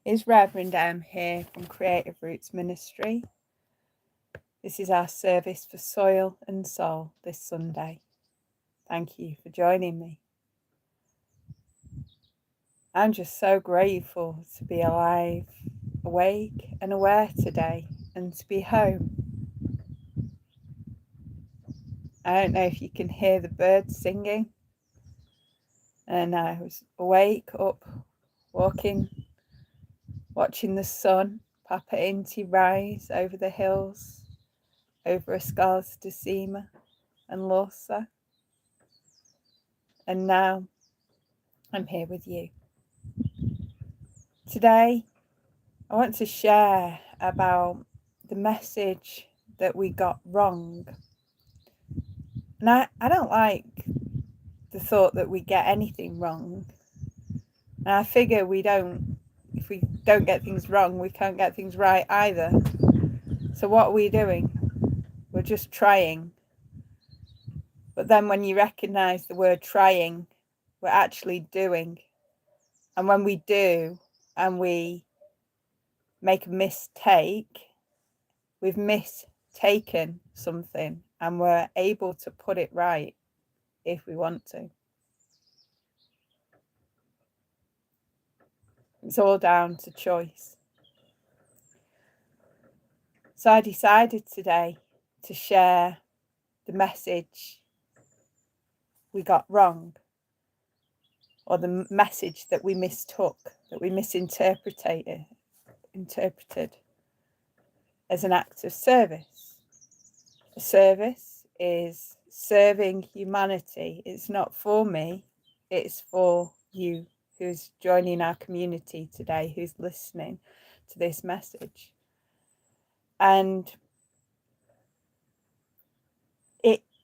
Is Rev Ems here from Creative Roots Ministry. This is our service for soil and soul this Sunday. Thank you for joining me. I'm just so grateful to be alive, awake and aware today and to be home. I don't know if you can hear the birds singing. And I was awake, up, walking, watching the sun, Papa Inti rise over the hills, over Escals de Cima and Lorsa. And now I'm here with you. Today, I want to share about the message that we got wrong. And I don't like the thought that we get anything wrong. And I figure if we don't get things wrong, we can't get things right either. So what are we doing? We're just trying. But then when you recognize the word trying, we're actually doing. And when we do and we make a mistake, we've mistaken something and we're able to put it right if we want to. It's all down to choice. So I decided today to share the message we got wrong, or the message that we mistook, that we misinterpreted as an act of service. A service is serving humanity. It's not for me, it's for you who's joining our community today, who's listening to this message. And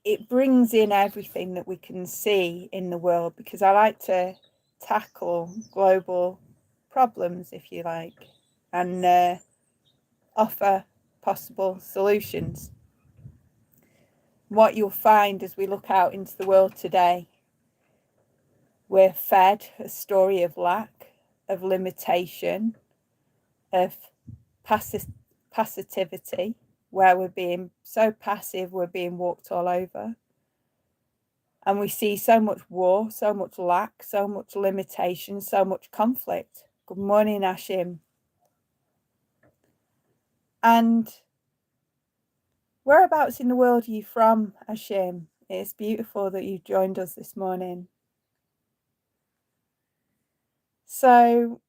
it brings in everything that we can see in the world, because I like to tackle global problems, if you like, and offer possible solutions. What you'll find as we look out into the world today, we're fed a story of lack, of limitation, of passivity, where we're being so passive, we're being walked all over. And we see so much war, so much lack, so much limitation, so much conflict. Good morning, Ashim. And whereabouts in the world are you from, Ashim? It's beautiful that you've joined us this morning. So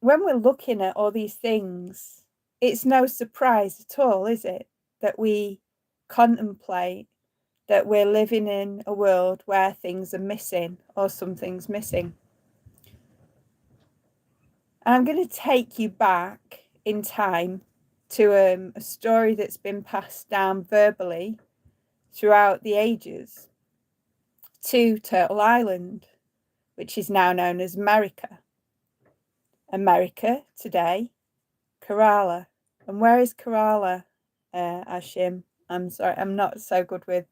when we're looking at all these things, it's no surprise at all, is it, that we contemplate that we're living in a world where things are missing or something's missing. And I'm going to take you back in time to a story that's been passed down verbally throughout the ages to Turtle Island, which is now known as America. America today, Kerala. And where is Kerala, Ashim? I'm sorry, I'm not so good with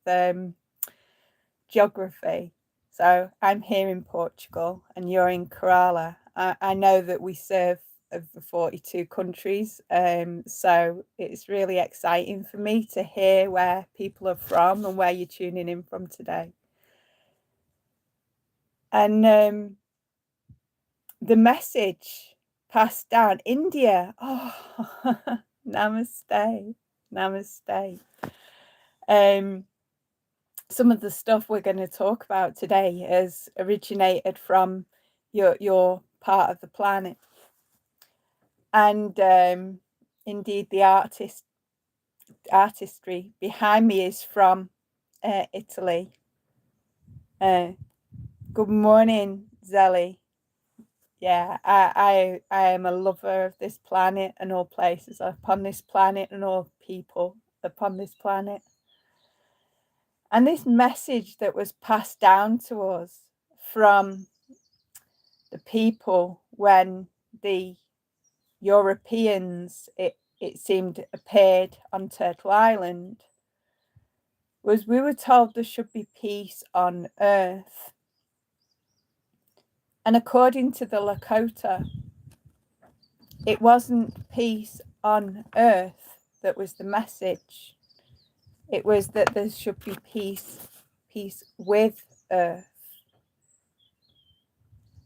geography. So I'm here in Portugal and you're in Kerala. I know that we serve over 42 countries, so it's really exciting for me to hear where people are from and where you're tuning in from today. And the message passed down, India, namaste. Some of the stuff we're going to talk about today has originated from your part of the planet. And indeed, the artistry behind me is from Italy. Good morning, Zelly. Yeah, I am a lover of this planet and all places upon this planet and all people upon this planet. And this message that was passed down to us from the people when the Europeans, it seemed, appeared on Turtle Island, was we were told there should be peace on earth. And according to the Lakota, It wasn't peace on earth that was the message. It was that there should be peace with earth.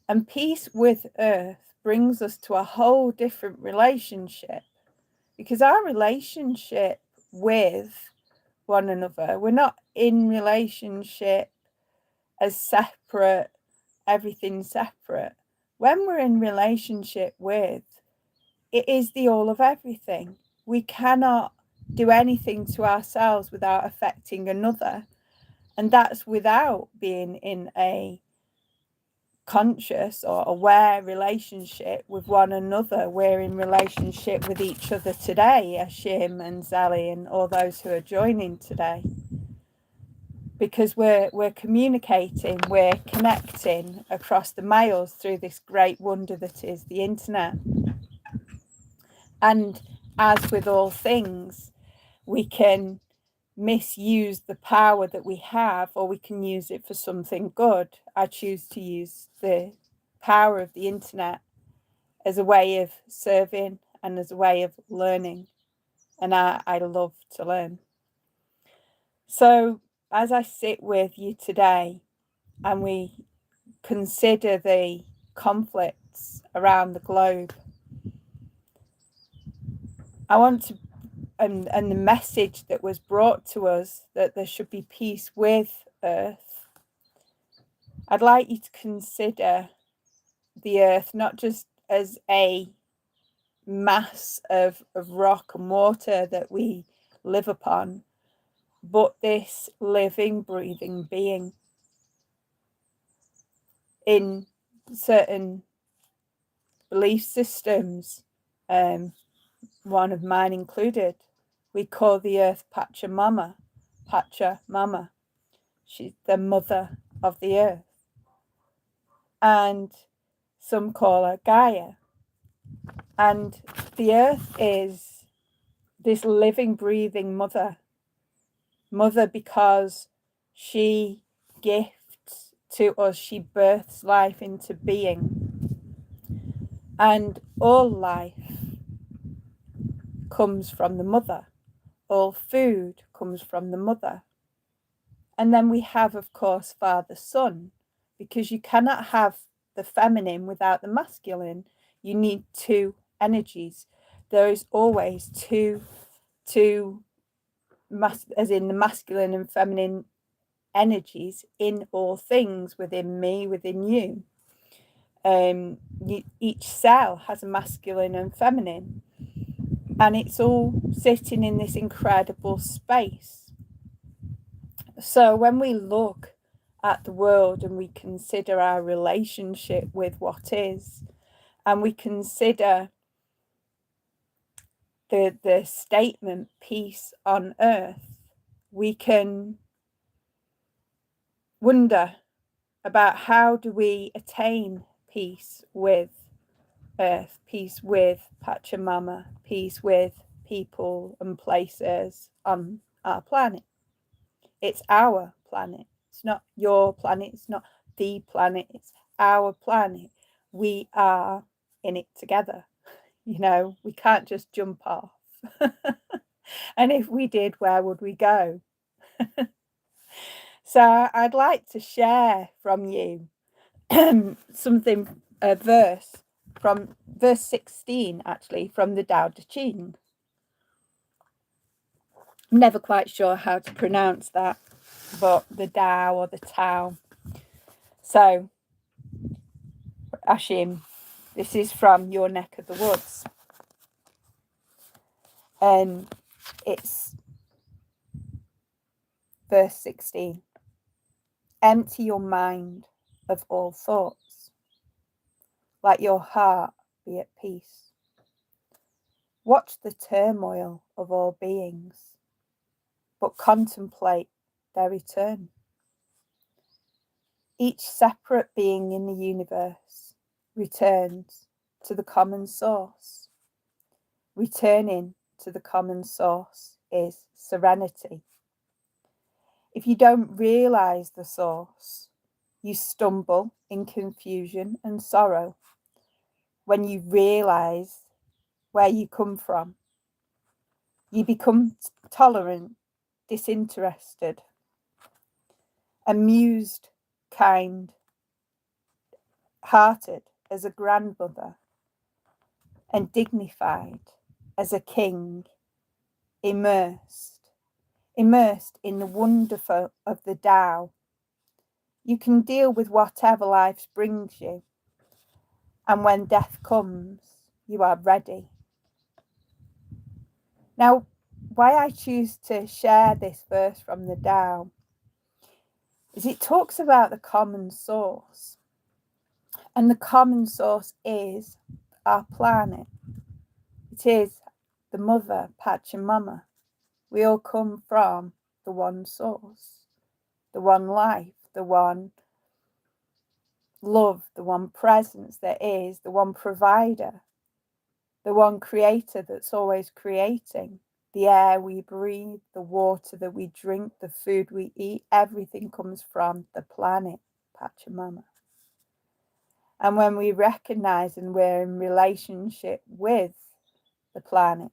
And peace with earth brings us to a whole different relationship, because our relationship with one another, we're not in relationship as separate, everything separate. When we're in relationship with, it is the all of everything. We cannot do anything to ourselves without affecting another. And that's without being in a conscious or aware relationship with one another. We're in relationship with each other today, Ashim and Zali and all those who are joining today, because we're communicating, we're connecting across the miles through this great wonder that is the internet. And as with all things, we can misuse the power that we have, or we can use it for something good. I choose to use the power of the internet as a way of serving and as a way of learning. And I love to learn. So as I sit with you today and we consider the conflicts around the globe, I want to, and the message that was brought to us, that there should be peace with earth. I'd like you to consider the earth not just as a mass of rock and water that we live upon, but this living, breathing being. In certain belief systems, one of mine included, we call the earth Pachamama. Pachamama. She's the mother of the earth. And some call her Gaia. And the earth is this living, breathing mother. Mother because she gifts to us, she births life into being. And all life comes from the mother. All food comes from the mother. And then we have, of course, Father, Son, because you cannot have the feminine without the masculine. You need two energies. There is always two as in the masculine and feminine energies in all things, within me, within you. Each cell has a masculine and feminine, and it's all sitting in this incredible space. So when we look at the world and we consider our relationship with what is, and we consider the statement peace on earth, we can wonder about how do we attain peace with earth, peace with Pachamama, peace with people and places on our planet. It's our planet. It's not your planet. It's not the planet. It's our planet. We are in it together. You know, we can't just jump off. And if we did, where would we go? So I'd like to share from you something, a verse from verse 16, actually, from the Tao Te Ching. I'm never quite sure how to pronounce that, but the Tao or the Tao. So, Ashim, this is from your neck of the woods. And it's verse 16. Empty your mind of all thoughts. Let your heart be at peace. Watch the turmoil of all beings, but contemplate their return. Each separate being in the universe returns to the common source. Returning to the common source is serenity. If you don't realize the source, you stumble in confusion and sorrow. When you realize where you come from. You become tolerant, disinterested, amused, kind, hearted as a grandmother, and dignified as a king, immersed in the wonderful of the Tao. You can deal with whatever life brings you, and when death comes, you are ready. Now, why I choose to share this verse from the Tao is it talks about the common source, and the common source is our planet. It is the mother, Pachamama. We all come from the one source, the one life, the one love, the one presence there is, the one provider, the one creator that's always creating. The air we breathe, the water that we drink, the food we eat, everything comes from the planet, Pachamama. And when we recognize and we're in relationship with the planet,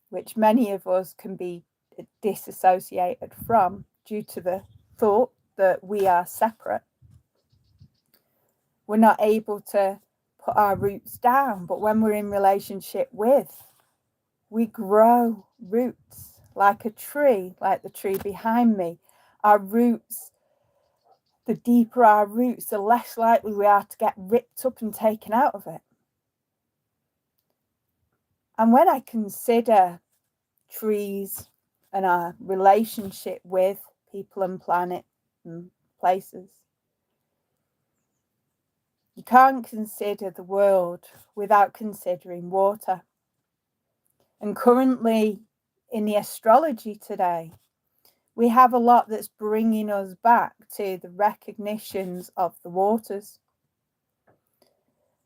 which many of us can be disassociated from due to the thought that we are separate, we're not able to put our roots down. But when we're in relationship with, we grow roots like a tree, like the tree behind me. Our roots, the deeper our roots, the less likely we are to get ripped up and taken out of it. And when I consider trees and our relationship with people and planet and places, you can't consider the world without considering water. And currently in the astrology today, we have a lot that's bringing us back to the recognitions of the waters.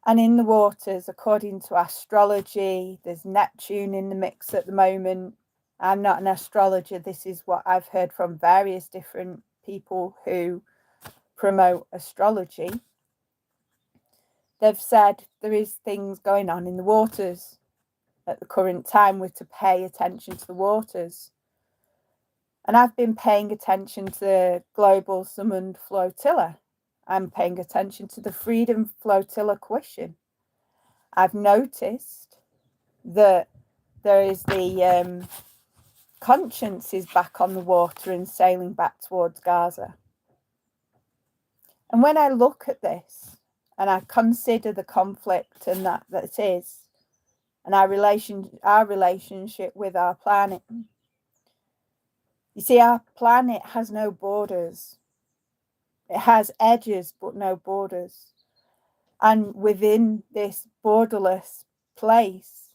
And in the waters, according to astrology, there's Neptune in the mix at the moment. I'm not an astrologer. This is what I've heard from various different people who promote astrology. They've said there is things going on in the waters at the current time. We're to pay attention to the waters. And I've been paying attention to the global summoned flotilla. I'm paying attention to the freedom flotilla question. I've noticed that there is the conscience is back on the water and sailing back towards Gaza. And when I look at this and I consider the conflict and that it is, and our relationship with our planet, you see, our planet has no borders. It has edges, but no borders. And within this borderless place,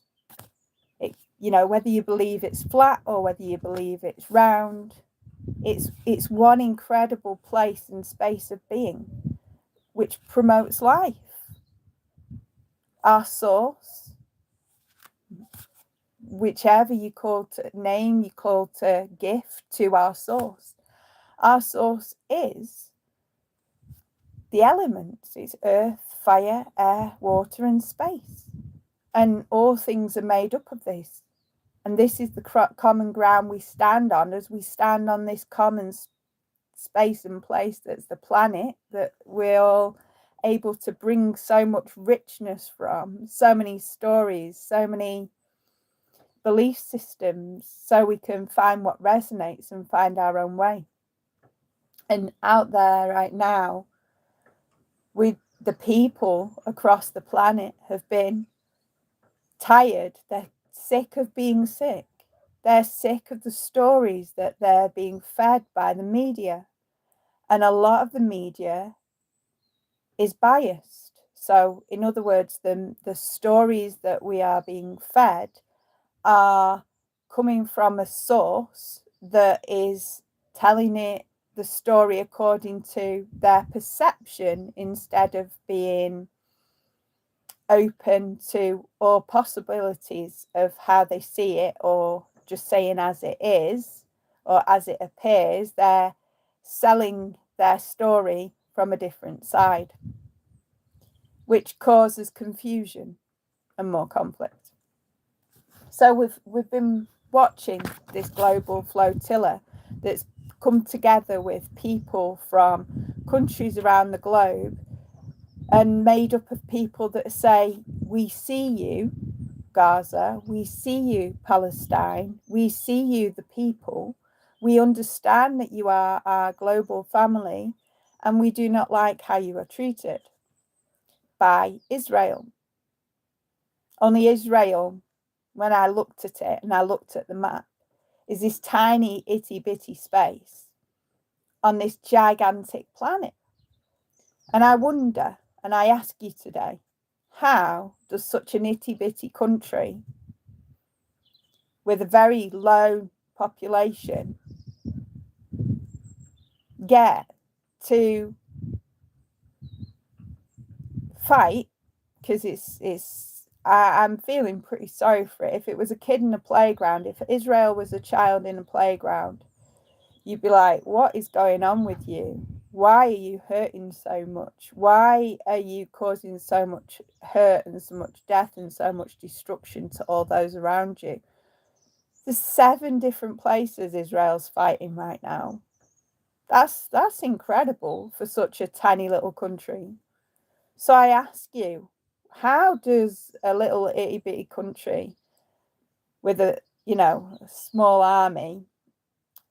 whether you believe it's flat or whether you believe it's round, it's one incredible place and space of being, which promotes life. Our source, whichever you call to name, you call to gift to our source. Our source is the elements. It's earth, fire, air, water, and space. And all things are made up of this. And this is the common ground we stand on as we stand on this common space and place that's the planet, that we're all able to bring so much richness from, so many stories, so many belief systems, so we can find what resonates and find our own way. And out there right now, with the people across the planet have been tired. They're sick of being sick. They're sick of the stories that they're being fed by the media. And a lot of the media is biased. So, in other words, the stories that we are being fed are coming from a source that is telling it the story according to their perception instead of being open to all possibilities of how they see it, or just saying as it is or as it appears. They're selling their story from a different side, which causes confusion and more conflict. So we've been watching this global flotilla that's come together with people from countries around the globe and made up of people that say, we see you, Gaza, we see you, Palestine, we see you, the people, we understand that you are our global family, and we do not like how you are treated by Israel. Only Israel, when I looked at it and I looked at the map, is this tiny itty bitty space on this gigantic planet. And I wonder, and I ask you today, how does such an itty bitty country with a very low population get to fight? Because I'm feeling pretty sorry for it. If it was a kid in a playground, if Israel was a child in a playground, you'd be like, what is going on with you? Why are you hurting so much? Why are you causing so much hurt and so much death and so much destruction to all those around you? There's 7 different places Israel's fighting right now. That's incredible for such a tiny little country. So I ask you, how does a little itty bitty country with a small army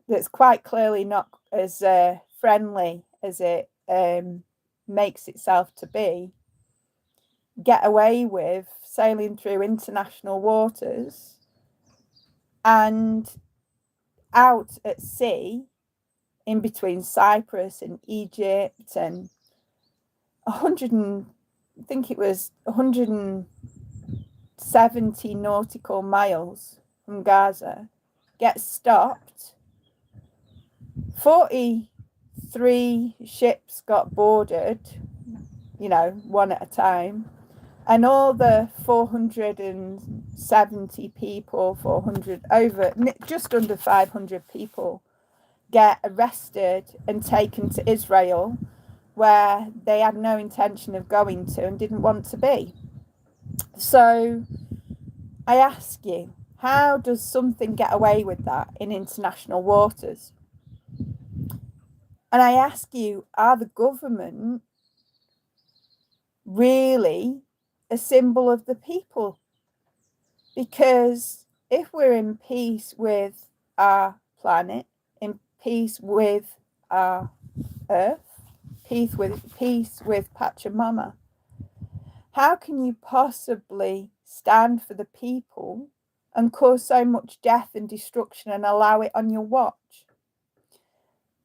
that's quite clearly not as friendly as it makes itself to be get away with sailing through international waters and out at sea in between Cyprus and Egypt and 100 and I think it was 170 nautical miles from Gaza, gets stopped. 43 ships got boarded, one at a time, and all the 470 people, just under 500 people get arrested and taken to Israel, where they had no intention of going to and didn't want to be. So I ask you, how does something get away with that in international waters? And I ask you, are the government really a symbol of the people? Because if we're in peace with our planet, in peace with our earth, peace with Pachamama, how can you possibly stand for the people and cause so much death and destruction and allow it on your watch?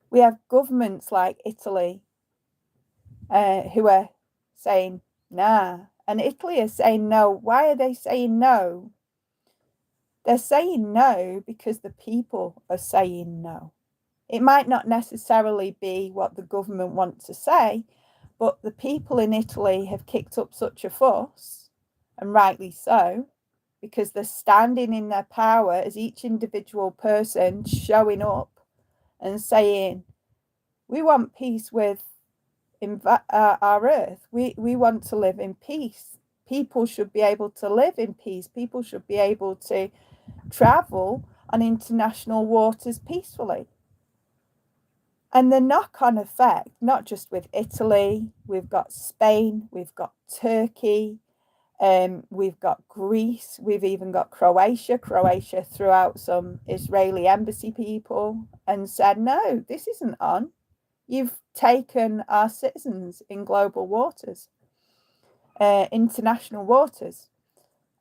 We have governments like Italy who are saying, nah, and Italy is saying no. Why are they saying no? They're saying no because the people are saying no. It might not necessarily be what the government wants to say, but the people in Italy have kicked up such a fuss, and rightly so, because they're standing in their power as each individual person showing up and saying, we want peace with our earth. We want to live in peace. People should be able to live in peace. People should be able to travel on international waters peacefully. And the knock-on effect, not just with Italy, we've got Spain, we've got Turkey, we've got Greece, we've even got Croatia. Croatia threw out some Israeli embassy people and said, no, this isn't on. You've taken our citizens in global waters, international waters.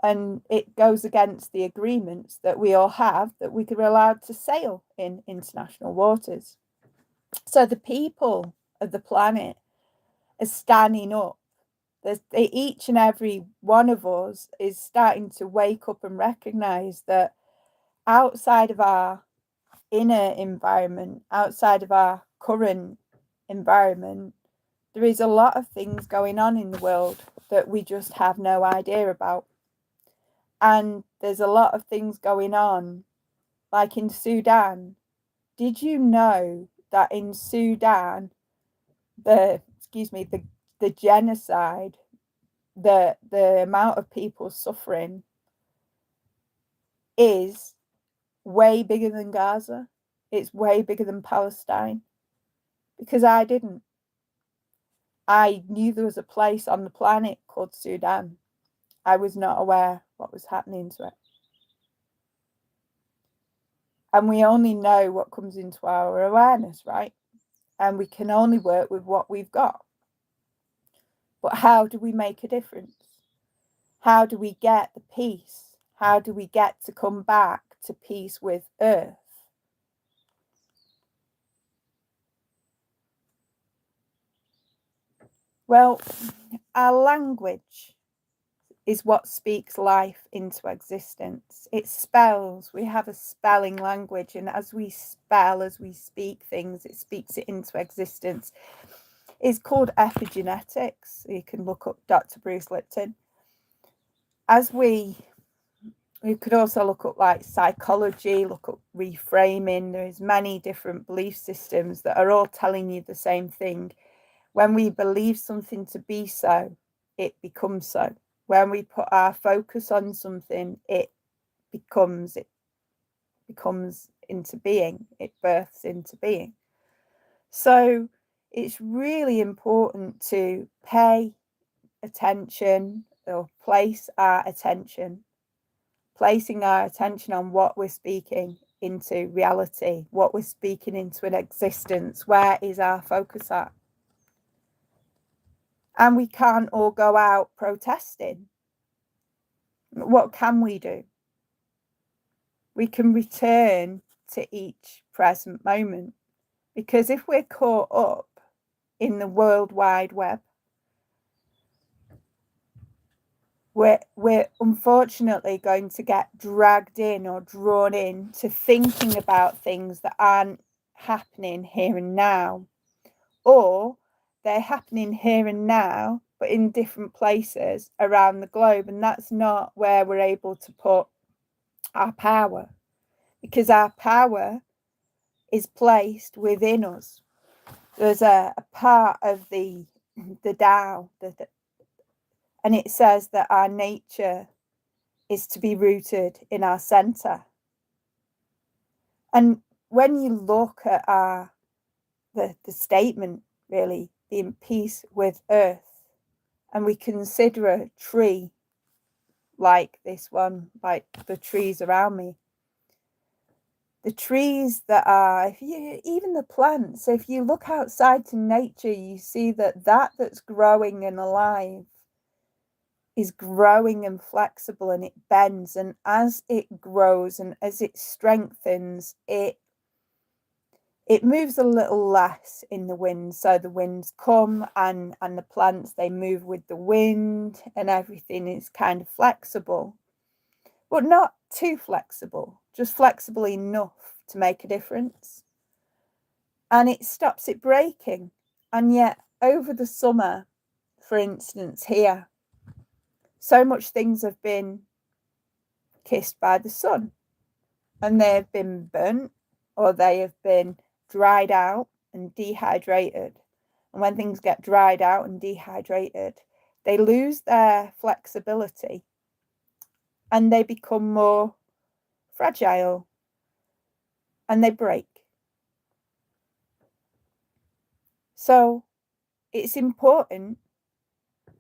And it goes against the agreements that we all have that we are allowed to sail in international waters. So the people of the planet are standing up. Each and every one of us is starting to wake up and recognize that outside of our inner environment, outside of our current environment, there is a lot of things going on in the world that we just have no idea about. And there's a lot of things going on, like in Sudan. Did you know that in Sudan, the genocide, the amount of people suffering is way bigger than Gaza. It's way bigger than Palestine. Because I didn't. I knew there was a place on the planet called Sudan. I was not aware what was happening to it. And we only know what comes into our awareness, right? And we can only work with what we've got. But how do we make a difference? How do we get the peace? How do we get to come back to peace with Earth? Well, our language is what speaks life into existence. It spells. We have a spelling language, and as we spell, as we speak things, it speaks it into existence. It's called epigenetics. You can look up Dr. Bruce Lipton. As we could also look up like psychology, look up reframing. There's many different belief systems that are all telling you the same thing. When we believe something to be so, it becomes so. When we put our focus on something, it becomes into being. It births into being. So it's really important to pay attention or place our attention, placing our attention on what we're speaking into reality, what we're speaking into an existence. Where is our focus at? And we can't all go out protesting. What can we do? We can return to each present moment. Because if we're caught up in the World Wide Web, we're unfortunately going to get dragged in or drawn in to thinking about things that aren't happening here and now, or they're happening here and now but in different places around the globe, and that's not where we're able to put our power, because our power is placed within us. There's a part of the Tao and it says that our nature is to be rooted in our center. And when you look at the statement, really, being peace with Earth, and we consider a tree like this one, like the trees around me, the trees that are, even the plants, if you look outside to nature, you see that's growing and alive is growing and flexible, and it bends, and as it grows and as it strengthens, it moves a little less in the wind. So the winds come and the plants, they move with the wind, and everything is kind of flexible, but not too flexible, just flexible enough to make a difference. And it stops it breaking. And yet over the summer, for instance, here, so much things have been kissed by the sun, and they have been burnt, or they have been dried out and dehydrated. And when things get dried out and dehydrated, they lose their flexibility and they become more fragile and they break. So it's important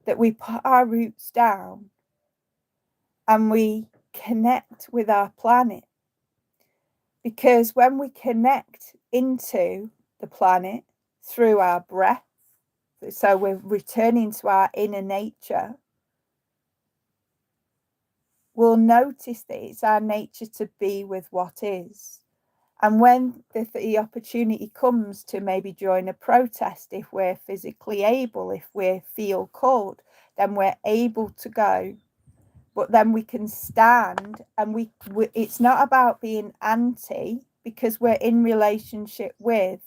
that we put our roots down and we connect with our planet. Because when we connect into the planet through our breath, so we're returning to our inner nature, we'll notice that it's our nature to be with what is. And when the opportunity comes to maybe join a protest, if we're physically able, if we feel called, then we're able to go. But then we can stand, and it's not about being anti, because we're in relationship with.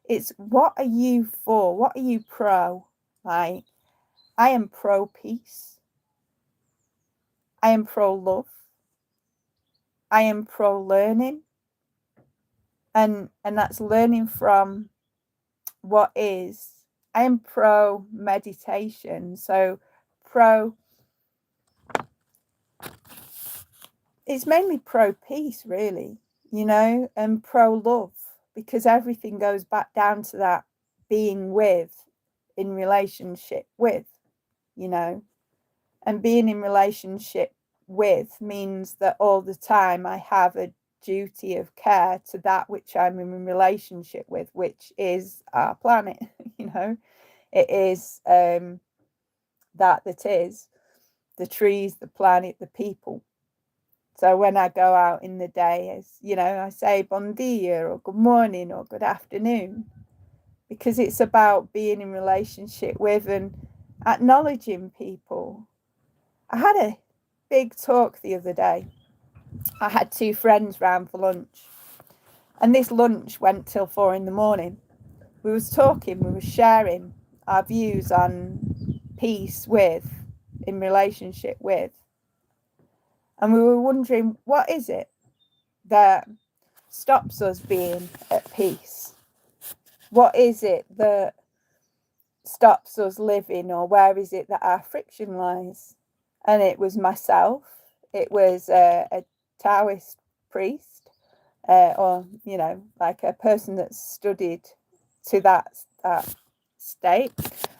It's what are you for? What are you pro? Like, I am pro peace. I am pro love. I am pro learning. And that's learning from what is. I am pro meditation. So pro it's mainly pro-peace, really, and pro-love, because everything goes back down to that being with, in relationship with, and being in relationship with means that all the time I have a duty of care to that which I'm in relationship with, which is our planet. It is that is the trees, the planet, the people. So when I go out in the day, as I say bon dia or good morning or good afternoon, because it's about being in relationship with and acknowledging people. I had a big talk the other day. I had 2 friends round for lunch, and this lunch went till 4 a.m. We was talking, we were sharing our views on peace with, in relationship with, and we were wondering, what is it that stops us being at peace? What is it that stops us living, or where is it that our friction lies? And it was myself, it was a Taoist priest, or like a person that's studied to that state,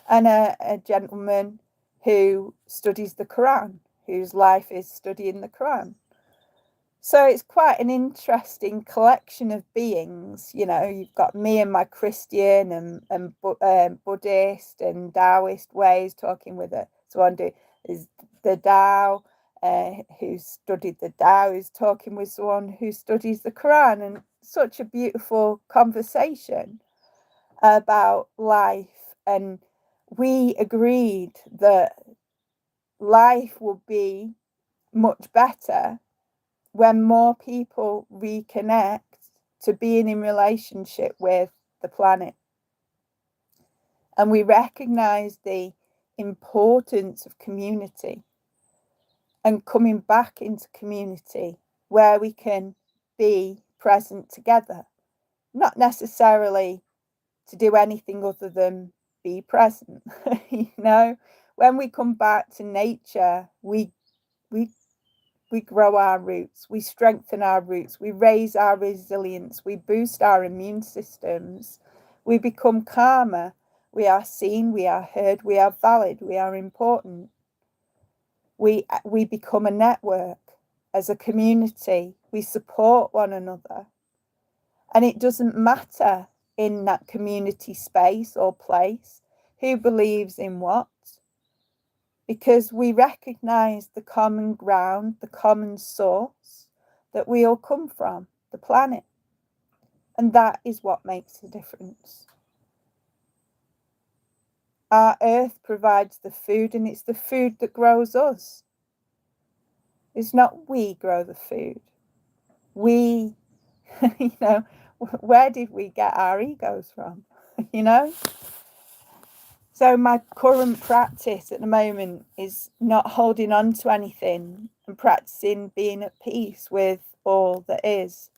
and a gentleman who studies the Quran, whose life is studying the Quran. So it's quite an interesting collection of beings. You've got me and my Christian and Buddhist and Taoist ways talking with it. So one is the Tao, who studied the Tao, who's talking with someone who studies the Quran, and such a beautiful conversation about life. And we agreed that life would be much better when more people reconnect to being in relationship with the planet. And we recognize the importance of community and coming back into community where we can be present together, not necessarily to do anything other than be present. When we come back to nature, we grow our roots, we strengthen our roots, we raise our resilience, we boost our immune systems, we become calmer, we are seen, we are heard, we are valid, we are important. We become a network as a community, we support one another. And it doesn't matter in that community space or place who believes in what, because we recognize the common ground, the common source that we all come from, the planet. And that is what makes a difference. Our earth provides the food, and it's the food that grows us. It's not we grow the food. We, where did we get our egos from? So my current practice at the moment is not holding on to anything and practicing being at peace with all that is.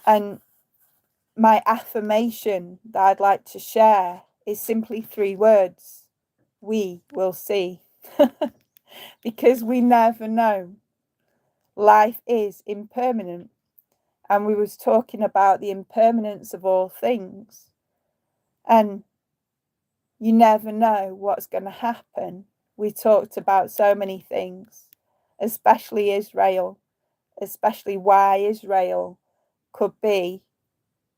And my affirmation that I'd like to share is simply 3 words: we will see. Because we never know. Life is impermanent. And we was talking about the impermanence of all things. And you never know what's going to happen. We talked about so many things, especially Israel, especially why Israel could be,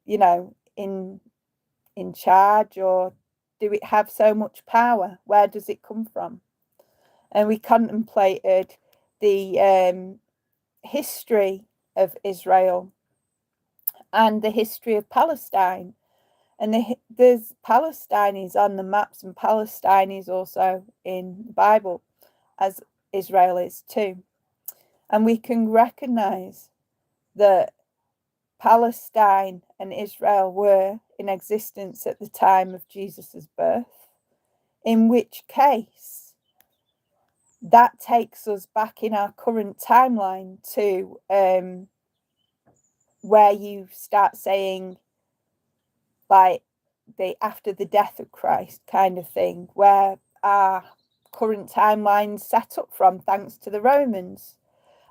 in charge, or do it have so much power? Where does it come from? And we contemplated the history of Israel and the history of Palestine. And there's Palestine is on the maps, and Palestine is also in the Bible, as Israel is too. And we can recognize that Palestine and Israel were in existence at the time of Jesus's birth, in which case that takes us back in our current timeline to where you start saying, like, after the death of Christ kind of thing, where our current timeline's set up from, thanks to the Romans.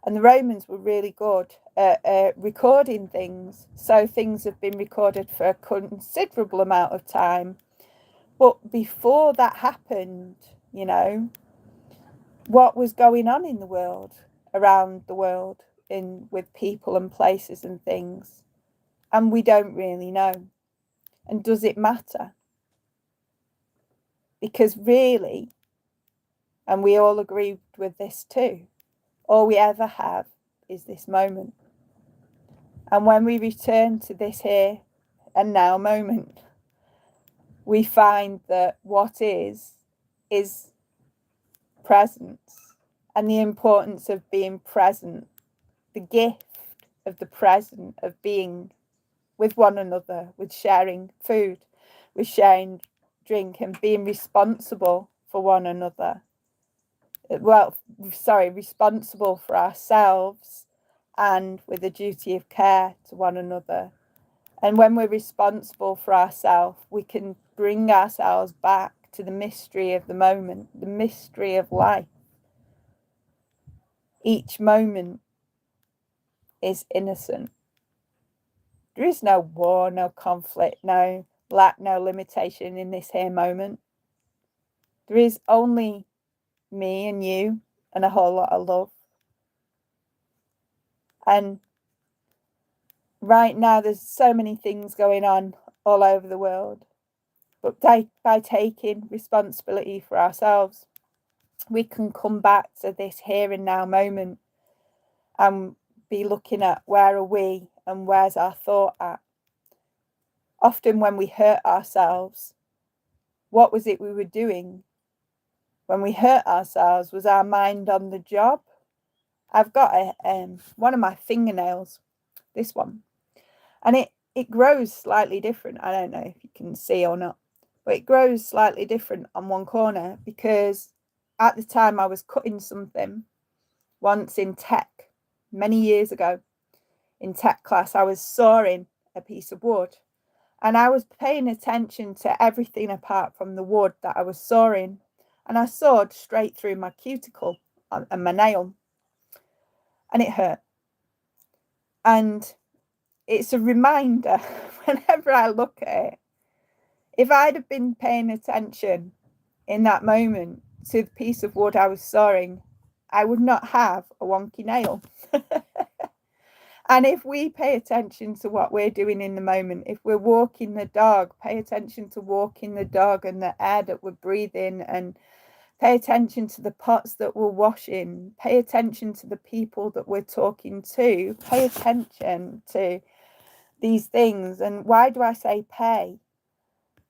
And the Romans were really good at recording things. So things have been recorded for a considerable amount of time. But before that happened, you know, what was going on in the world, around the world, with people and places and things? And we don't really know. And does it matter? Because really, and we all agreed with this too, all we ever have is this moment. And when we return to this here and now moment, we find that what is presence, and the importance of being present, the gift of the present, of being with one another, with sharing food, with sharing drink, and being responsible for one another. Responsible for ourselves, and with a duty of care to one another. And when we're responsible for ourselves, we can bring ourselves back to the mystery of the moment, the mystery of life. Each moment is innocent. There is no war, no conflict, no lack, no limitation in this here moment. There is only me and you and a whole lot of love. And right now there's so many things going on all over the world. But by taking responsibility for ourselves, we can come back to this here and now moment and be looking at where are we and where's our thought at. Often when we hurt ourselves, what was it we were doing? When we hurt ourselves, was our mind on the job? I've got one of my fingernails, this one, and it grows slightly different. I don't know if you can see or not, but it grows slightly different on one corner because at the time I was cutting something once in tech, many years ago, in tech class, I was sawing a piece of wood, and I was paying attention to everything apart from the wood that I was sawing, and I sawed straight through my cuticle and my nail, and it hurt. And it's a reminder whenever I look at it, if I'd have been paying attention in that moment to the piece of wood I was sawing, I would not have a wonky nail. And if we pay attention to what we're doing in the moment, if we're walking the dog, pay attention to walking the dog and the air that we're breathing, and pay attention to the pots that we're washing, pay attention to the people that we're talking to, pay attention to these things. And why do I say pay?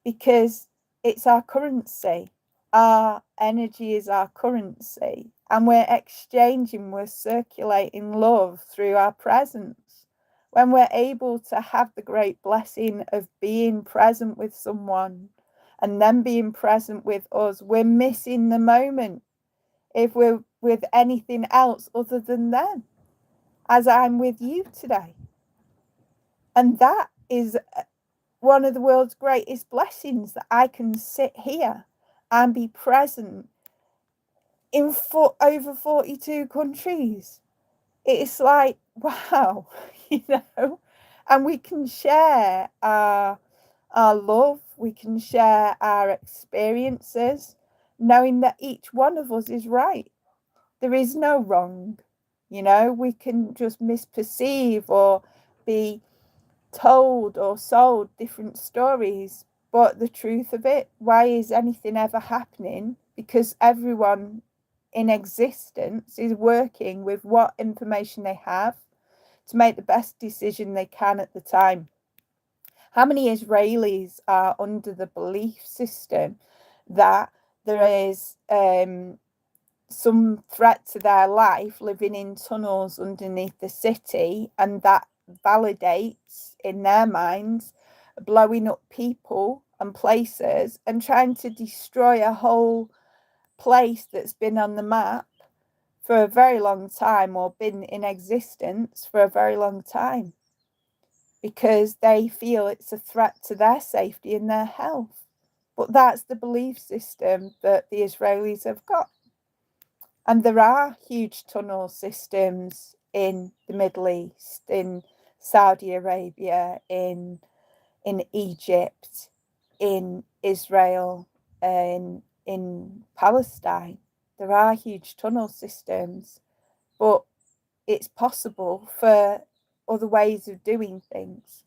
Because it's our currency. Our energy is our currency, and we're exchanging, we're circulating love through our presence. When we're able to have the great blessing of being present with someone and then being present with us, we're missing the moment if we're with anything else other than them, as I'm with you today. And that is one of the world's greatest blessings, that I can sit here and be present in over 42 countries. It's like, wow, you know, and we can share our love, we can share our experiences, knowing that each one of us is right. There is no wrong, you know. We can just misperceive or be told or sold different stories, but the truth of it, why is anything ever happening? Because everyone in existence is working with what information they have to make the best decision they can at the time. How many Israelis are under the belief system that there is some threat to their life living in tunnels underneath the city, and that validates in their minds blowing up people and places and trying to destroy a whole place that's been on the map for a very long time, or been in existence for a very long time, because they feel it's a threat to their safety and their health. But that's the belief system that the Israelis have got. And there are huge tunnel systems in the Middle East, in Saudi Arabia, in Egypt, in Israel, in Palestine. There are huge tunnel systems, but it's possible for other ways of doing things.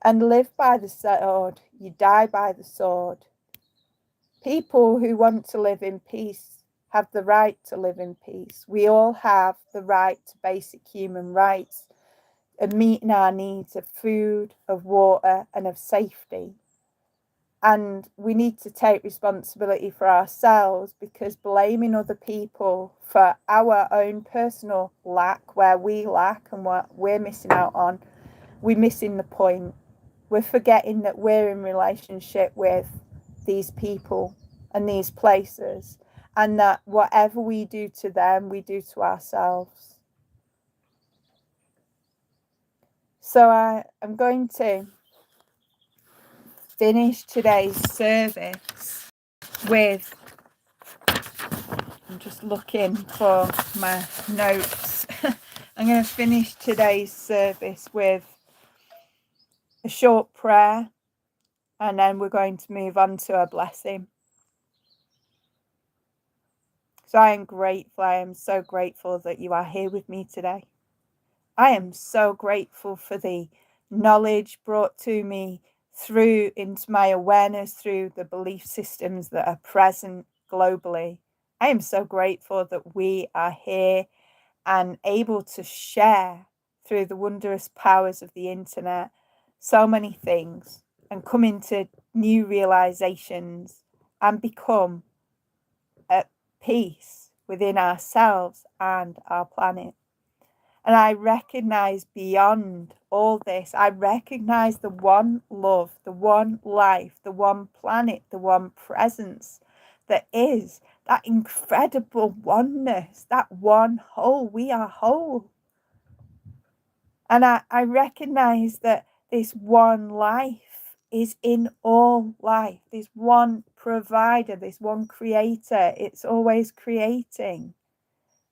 And live by the sword, you die by the sword. People who want to live in peace have the right to live in peace. We all have the right to basic human rights and meeting our needs of food, of water, and of safety. And we need to take responsibility for ourselves, because blaming other people for our own personal lack, where we lack and what we're missing out on, we're missing the point. We're forgetting that we're in relationship with these people and these places, and that whatever we do to them, we do to ourselves. So I'm going to finish today's service with, I'm just looking for my notes. I'm going to finish today's service with a short prayer, and then we're going to move on to a blessing. So I am grateful. I am so grateful that you are here with me today. I am so grateful for the knowledge brought to me through into my awareness, through the belief systems that are present globally. I am so grateful that we are here and able to share through the wondrous powers of the internet so many things, and come into new realizations and become at peace within ourselves and our planet. And I recognize beyond all this, I recognize the one love, the one life, the one planet, the one presence that is that incredible oneness, that one whole. We are whole. And I recognize that this one life is in all life, this one provider, this one creator. It's always creating.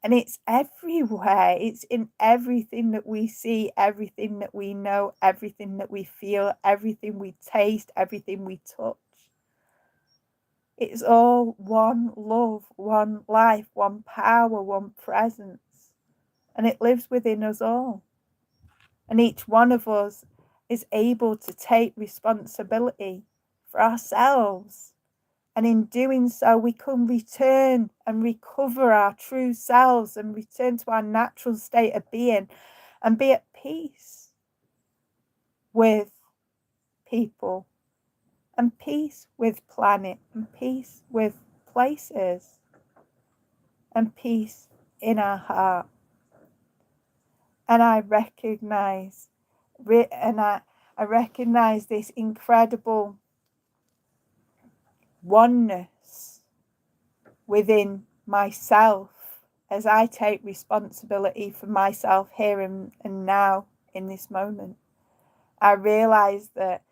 And it's everywhere. It's in everything that we see, everything that we know, everything that we feel, everything we taste, everything we touch. It's all one love, one life, one power, one presence. And it lives within us all. And each one of us is able to take responsibility for ourselves. And in doing so, we can return and recover our true selves and return to our natural state of being and be at peace with people, and peace with planet, and peace with places, and peace in our heart. And I recognize this incredible oneness within myself as I take responsibility for myself here and now in this moment. I realize that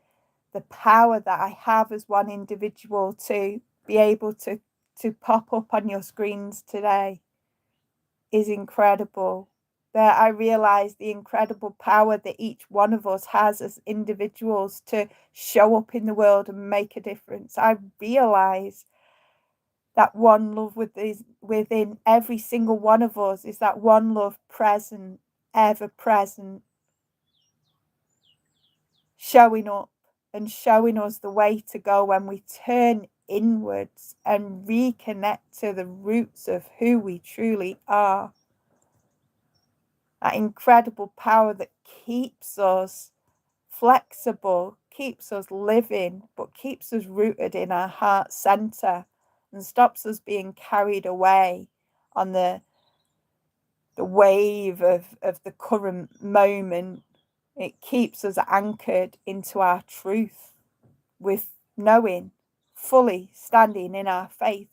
the power that I have as one individual to be able to pop up on your screens today is incredible. That I realize the incredible power that each one of us has as individuals to show up in the world and make a difference. I realize that one love within every single one of us is that one love present, ever present, showing up and showing us the way to go when we turn inwards and reconnect to the roots of who we truly are. That incredible power that keeps us flexible, keeps us living, but keeps us rooted in our heart center and stops us being carried away on the wave of the current moment. It keeps us anchored into our truth, with knowing, fully standing in our faith,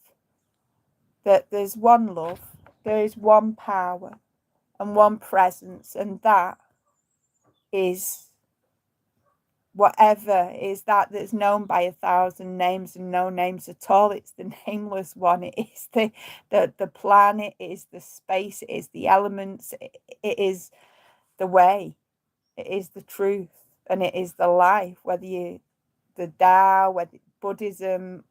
that there's one love, there is one power and one presence, and that is whatever is that's known by 1,000 names and no names at all. It's the nameless one. It is the planet, it is the space, it is the elements, it is the way, it is the truth, and it is the life. Whether you the Tao, whether Buddhism,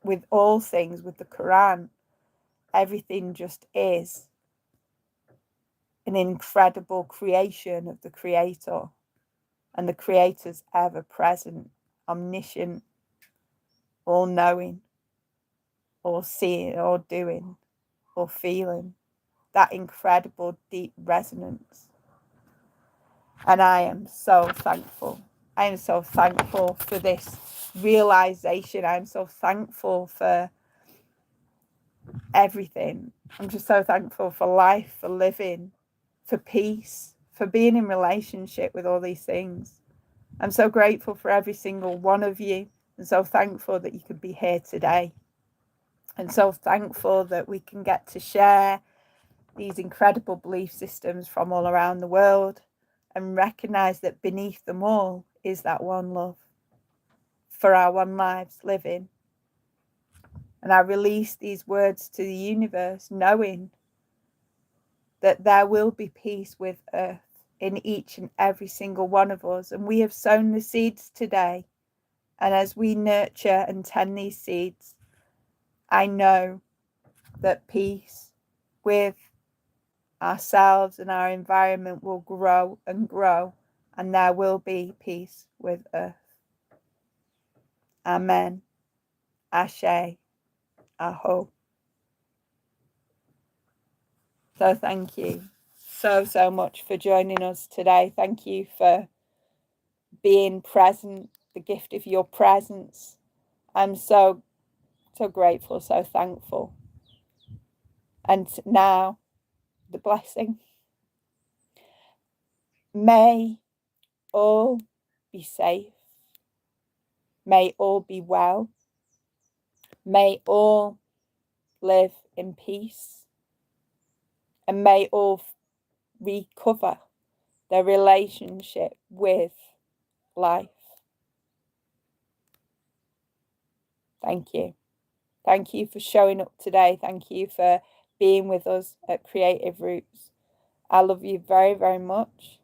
with all things, with the Quran, everything just is an incredible creation of the Creator. And the Creator's ever present, omniscient, all knowing, or seeing, or doing, or feeling. That incredible deep resonance. And I am so thankful. I am so thankful for this realization. I'm so thankful for everything. I'm just so thankful for life, for living, for peace, for being in relationship with all these things. I'm so grateful for every single one of you, and so thankful that you could be here today. And so thankful that we can get to share these incredible belief systems from all around the world and recognize that beneath them all is that one love for our one lives living. And I release these words to the universe, knowing that there will be peace with earth in each and every single one of us. And we have sown the seeds today. And as we nurture and tend these seeds, I know that peace with ourselves and our environment will grow and grow, and there will be peace with earth. Amen. Ashe. Aho. So thank you so much for joining us today. Thank you for being present, the gift of your presence. I'm so grateful, so thankful. And now, the blessing. May all be safe. May all be well. May all live in peace. And may all recover their relationship with life. Thank you. Thank you for showing up today. Thank you for being with us at Creative Roots. I love you very, very much.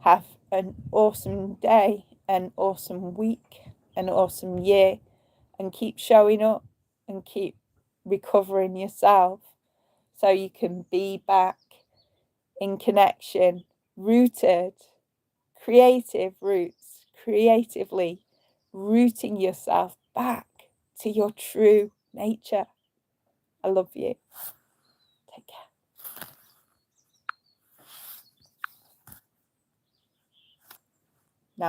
Have an awesome day, an awesome week, an awesome year, and keep showing up and keep recovering yourself so you can be back in connection, rooted, creative roots, creatively rooting yourself back to your true nature. I love you. Take care.